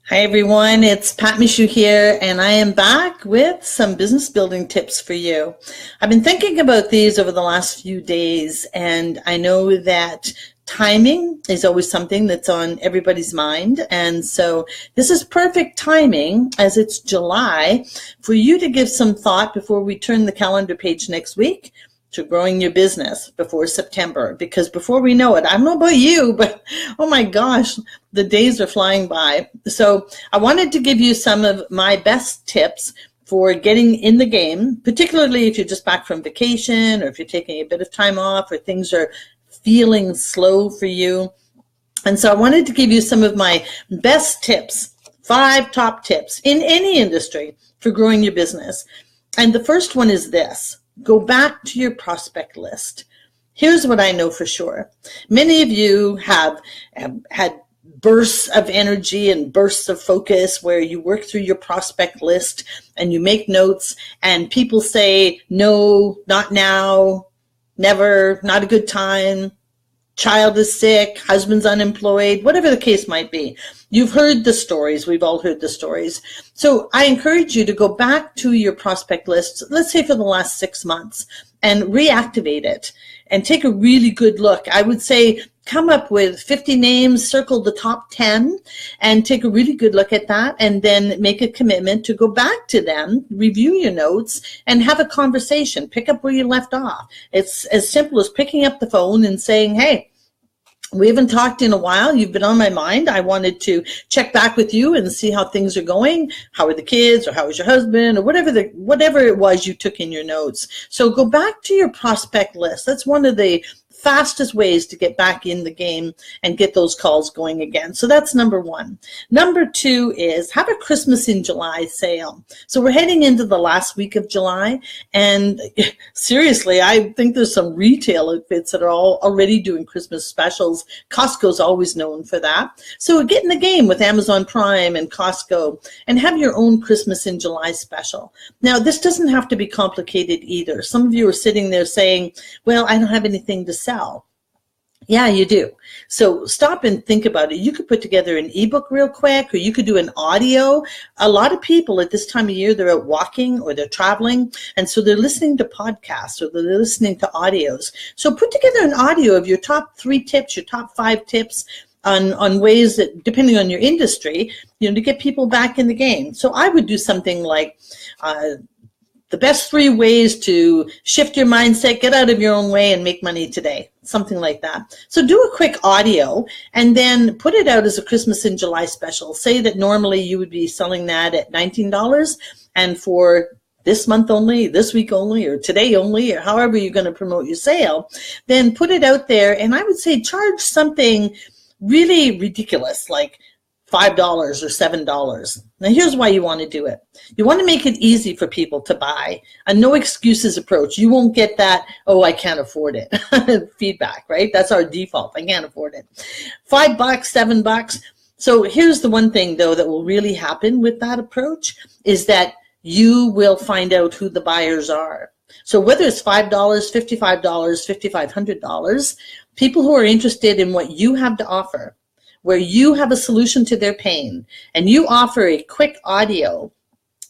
Hi everyone, it's Pat Michaud here, and I am back with some business building tips for you. I've been thinking about these over the last few days, and I know that timing is always something that's on everybody's mind, and so this is perfect timing as it's July for you to give some thought before we turn the calendar page next week to growing your business before September, because before we know it, I don't know about you, but oh my gosh, the days are flying by. So I wanted to give you some of my best tips for getting in the game, particularly if you're just back from vacation or if you're taking a bit of time off or things are feeling slow for you. And so I wanted to give you some of my best tips, 5 top tips in any industry for growing your business. And the first one is this. Go back to your prospect list. Here's what I know for sure. Many of you have had bursts of energy and bursts of focus where you work through your prospect list and you make notes and people say, no, not now, never, not a good time, child is sick, husband's unemployed, whatever the case might be. You've heard the stories. We've all heard the stories. So I encourage you to go back to your prospect list, let's say for the last 6 months, and reactivate it and take a really good look. I would say come up with 50 names, circle the top 10, and take a really good look at that, and then make a commitment to go back to them, review your notes, and have a conversation. Pick up where you left off. It's as simple as picking up the phone and saying, hey, we haven't talked in a while. You've been on my mind. I wanted to check back with you and see how things are going. How are the kids, or how is your husband, or whatever it was you took in your notes. So go back to your prospect list. That's one of the fastest ways to get back in the game and get those calls going again. So that's number 1. Number 2 is have a Christmas in July sale. So we're heading into the last week of July, and seriously, I think there's some retail outfits that are all already doing Christmas specials. Costco's always known for that. So get in the game with Amazon Prime and Costco and have your own Christmas in July special. Now, this doesn't have to be complicated either. Some of you are sitting there saying, well, I don't have anything to sell. Yeah, you do. So stop and think about it. You could put together an ebook real quick, or you could do an audio. A lot of people at this time of year, they're out walking or they're traveling, and so they're listening to podcasts or they're listening to audios. So put together an audio of your top 3 tips, your top 5 tips on ways that, depending on your industry, to get people back in the game. So I would do something like, the best 3 ways to shift your mindset, get out of your own way, and make money today. Something like that. So do a quick audio and then put it out as a Christmas in July special. Say that normally you would be selling that at $19, and for this month only, this week only, or today only, or however you're going to promote your sale, then put it out there. And I would say charge something really ridiculous, like $5 or $7. Now, here's why you want to do it. You want to make it easy for people to buy. A no excuses approach. You won't get that, oh, I can't afford it feedback, right? That's our default. I can't afford it. $5, $7. So here's the one thing, though, that will really happen with that approach is that you will find out who the buyers are. So whether it's $5, $55, $5,500, people who are interested in what you have to offer, where you have a solution to their pain, and you offer a quick audio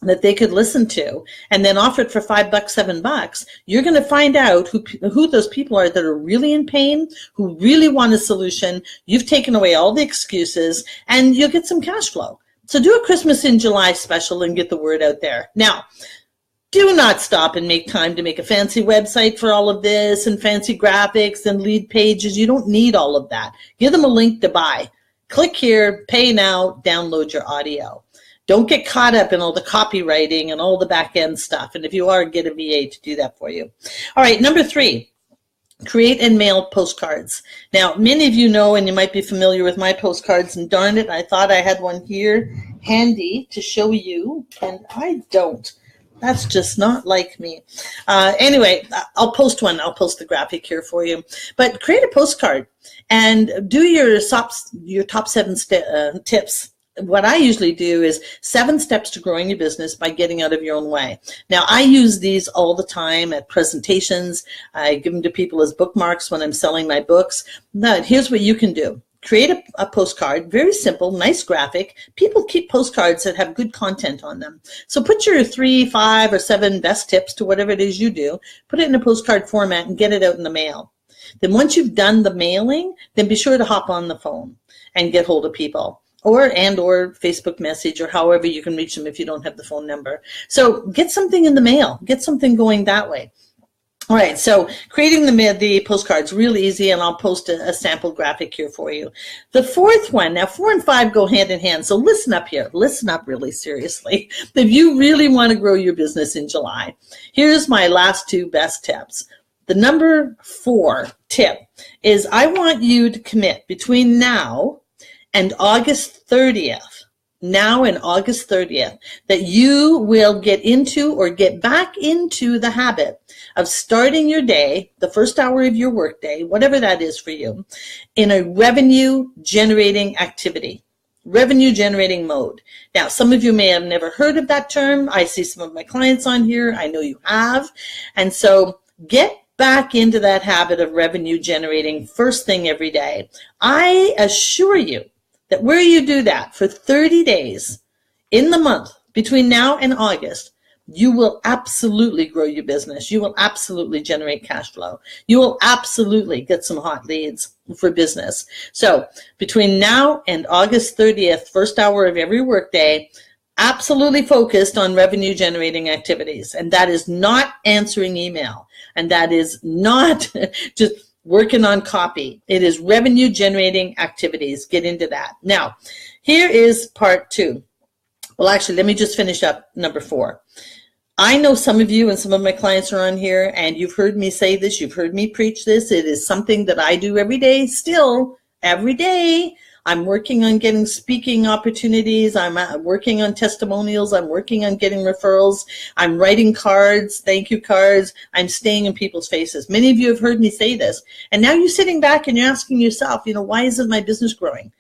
that they could listen to, and then offer it for $5, $7, you're going to find out who those people are that are really in pain, who really want a solution. You've taken away all the excuses, and you'll get some cash flow. So do a Christmas in July special and get the word out there. Now, do not stop and make time to make a fancy website for all of this and fancy graphics and lead pages. You don't need all of that. Give them a link to buy. Click here, pay now, download your audio. Don't get caught up in all the copywriting and all the back-end stuff. And if you are, get a VA to do that for you. All right, number 3, create and mail postcards. Now, many of you know, and you might be familiar with my postcards, and darn it, I thought I had one here handy to show you, and I don't. That's just not like me. Anyway, I'll post one. I'll post the graphic here for you. But create a postcard and do your top 7 tips. What I usually do is 7 steps to growing your business by getting out of your own way. Now, I use these all the time at presentations. I give them to people as bookmarks when I'm selling my books. But here's what you can do. create a postcard, very simple, nice graphic. People keep postcards that have good content on them. So put your 3, 5, or 7 best tips to whatever it is you do, put it in a postcard format and get it out in the mail. Then once you've done the mailing, then be sure to hop on the phone and get hold of people, or Facebook message, or however you can reach them if you don't have the phone number. So get something in the mail, get something going that way. All right, so creating the postcards, really easy, and I'll post a sample graphic here for you. The fourth one, now 4 and 5 go hand in hand, so listen up here. Listen up really seriously. If you really want to grow your business in July, here's my last 2 best tips. The number 4 tip is I want you to commit between now and August 30th. Now and August 30th, that you will get into or get back into the habit of starting your day, the first hour of your workday, whatever that is for you, in a revenue generating activity, revenue generating mode. Now, some of you may have never heard of that term. I see some of my clients on here. I know you have. And so get back into that habit of revenue generating first thing every day. I assure you that where you do that for 30 days in the month between now and August, you will absolutely grow your business. You will absolutely generate cash flow. You will absolutely get some hot leads for business. So between now and August 30th, first hour of every workday, absolutely focused on revenue generating activities. And that is not answering email. And that is not just working on copy. It is revenue generating activities. Get into that. Now, here is part 2. Well, actually, let me just finish up number 4. I know some of you and some of my clients are on here, and you've heard me say this. You've heard me preach this. It is something that I do every day, still, every day. I'm working on getting speaking opportunities. I'm working on testimonials. I'm working on getting referrals. I'm writing cards, thank you cards. I'm staying in people's faces. Many of you have heard me say this. And now you're sitting back and you're asking yourself, why isn't my business growing?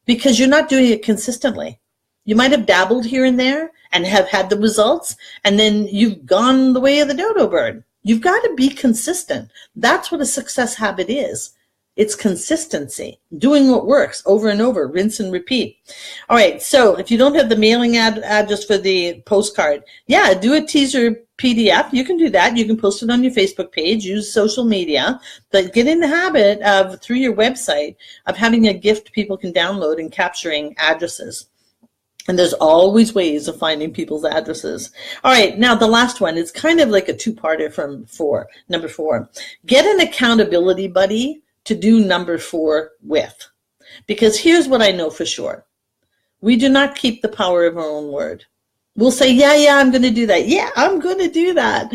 Because you're not doing it consistently. You might have dabbled here and there and have had the results, and then you've gone the way of the dodo bird. You've got to be consistent. That's what a success habit is. It's consistency, doing what works over and over, rinse and repeat. All right, so if you don't have the mailing address for the postcard, yeah, do a teaser PDF. You can do that. You can post it on your Facebook page, use social media, but get in the habit of, through your website, of having a gift people can download and capturing addresses. And there's always ways of finding people's addresses. All right, now the last one is kind of like a two-parter from number 4. Get an accountability buddy to do number 4 with. Because here's what I know for sure. We do not keep the power of our own word. We'll say, yeah, I'm going to do that. Yeah, I'm going to do that.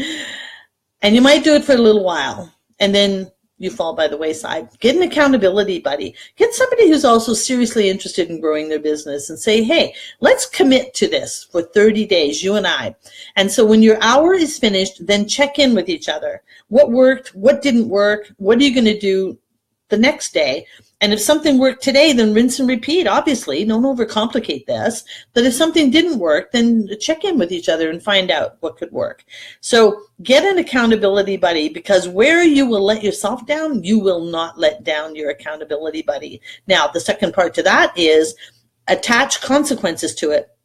And you might do it for a little while, and then you fall by the wayside. Get an accountability buddy. Get somebody who's also seriously interested in growing their business and say, hey, let's commit to this for 30 days, you and I. And so when your hour is finished, then check in with each other. What worked? What didn't work? What are you going to do the next day? And if something worked today, then rinse and repeat. Obviously, don't overcomplicate this. But if something didn't work, then check in with each other and find out what could work. So get an accountability buddy, because where you will let yourself down, you will not let down your accountability buddy. Now, the second part to that is attach consequences to it.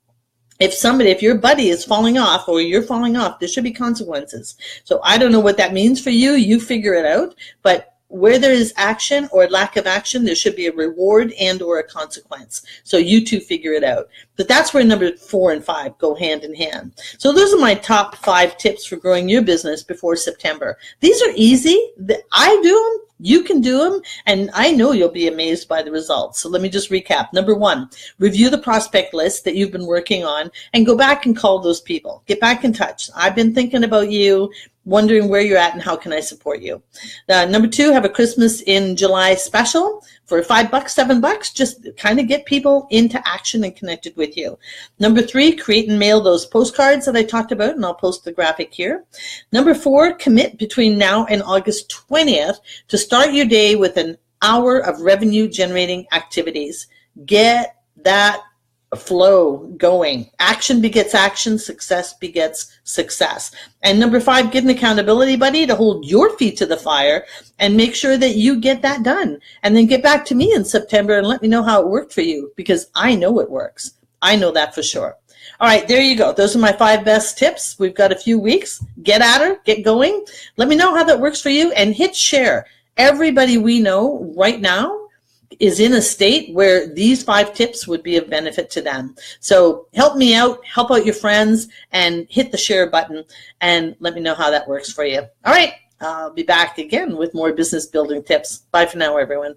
If your buddy is falling off or you're falling off, there should be consequences. So I don't know what that means for you. You figure it out. But where there is action or lack of action, there should be a reward and or a consequence. So you two figure it out. But that's where number 4 and 5 go hand in hand. So those are my top 5 tips for growing your business before September. These are easy. I do them. You can do them, and I know you'll be amazed by the results. So let me just recap. Number 1, review the prospect list that you've been working on and go back and call those people. Get back in touch. I've been thinking about you, wondering where you're at and how can I support you. Number 2, have a Christmas in July special for $5, $7. Just kind of get people into action and connected with you. Number 3, create and mail those postcards that I talked about, and I'll post the graphic here. Number 4, commit between now and August 20th to start your day with an hour of revenue generating activities. Get that flow going. Action begets action, success begets success. And number 5, get an accountability buddy to hold your feet to the fire and make sure that you get that done. And then get back to me in September and let me know how it worked for you, because I know it works. I know that for sure. All right, there you go. Those are my 5 best tips. We've got a few weeks. Get at her, get going. Let me know how that works for you, and hit share. Everybody we know right now is in a state where these 5 tips would be of benefit to them. So help me out, help out your friends, and hit the share button and let me know how that works for you. All right, I'll be back again with more business building tips. Bye for now, everyone.